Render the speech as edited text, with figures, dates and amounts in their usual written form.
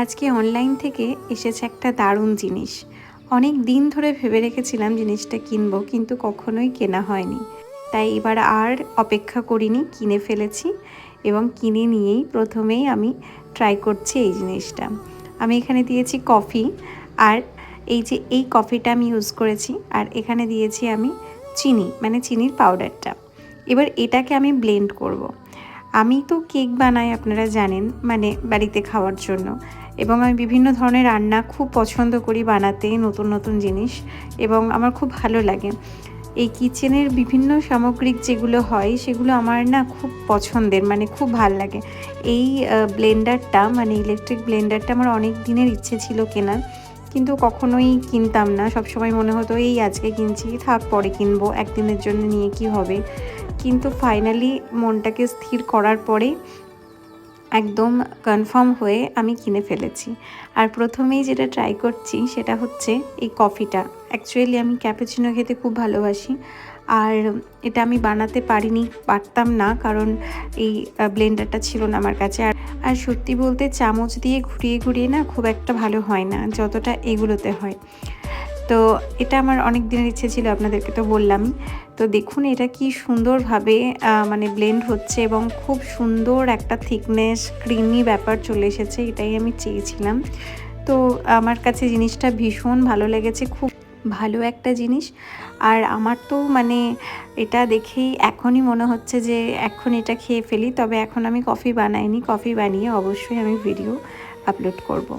আজকে অনলাইন থেকে এসেছে একটা দারুণ জিনিস। অনেক দিন ধরে ভেবে রেখেছিলাম জিনিসটা কিনবো, কিন্তু কখনোই কেনা হয়নি। তাই এবার আর অপেক্ষা করিনি, কিনে ফেলেছি এবং কিনে নিয়েই প্রথমেই আমি ট্রাই করছি এই জিনিসটা। আমি এখানে দিয়েছি কফি, আর এই কফিটা আমি ইউজ করেছি, আর এখানে দিয়েছি আমি চিনি, মানে চিনির পাউডারটা। এবার এটাকে আমি ব্লেন্ড করব। আমি তো কেক বানাই, আপনারা জানেন, মানে বাড়িতে খাওয়ার জন্য, এবং আমি বিভিন্ন ধরনের রান্না খুব পছন্দ করি বানাতে, নতুন নতুন জিনিস, এবং আমার খুব ভালো লাগে। এই কিচেনের বিভিন্ন সামগ্রিক যেগুলো হয় সেগুলো আমার না খুব পছন্দের, মানে খুব ভাল লাগে। এই ব্লেন্ডারটা, মানে ইলেকট্রিক ব্লেন্ডারটা আমার অনেক দিনের ইচ্ছে ছিল কেনার, কিন্তু কখনোই কিনতাম না। সবসময় মনে হতো এই আজকে কিনছি, থাক পরে কিনবো, একদিনের জন্য নিয়ে কি হবে। কিন্তু ফাইনালি মনটাকে স্থির করার পরে একদম কনফার্ম হয়ে আমি কিনে ফেলেছি। আর প্রথমেই যেটা ট্রাই করছি সেটা হচ্ছে এই কফিটা। অ্যাকচুয়ালি আমি ক্যাপুচিনো খেতে খুব ভালোবাসি, আর এটা আমি বানাতে পারতাম না, কারণ এই ব্লেন্ডারটা ছিল না আমার কাছে। আর সত্যি বলতে চামচ দিয়ে ঘুরিয়ে ঘুরিয়ে না খুব একটা ভালো হয় না যতটা এগুলোতে হয়। তো এটা আমার অনেক দিনের ইচ্ছে ছিল, আপনাদেরকে তো বললামই। তো দেখুন এটা কি সুন্দরভাবে মানে ব্লেন্ড হচ্ছে, এবং খুব সুন্দর একটা থিকনেস, ক্রিমি ব্যাপার চলে এসেছে। এটাই আমি চেয়েছিলাম। তো আমার কাছে জিনিসটা ভীষণ ভালো লেগেছে, খুব ভালো একটা জিনিস। আর আমার তো মানে এটা দেখেই এখনই মনে হচ্ছে যে এখন এটা খেয়ে ফেলি। তবে এখন আমি কফি বানাইনি, কফি বানিয়ে অবশ্যই আমি ভিডিও আপলোড করব।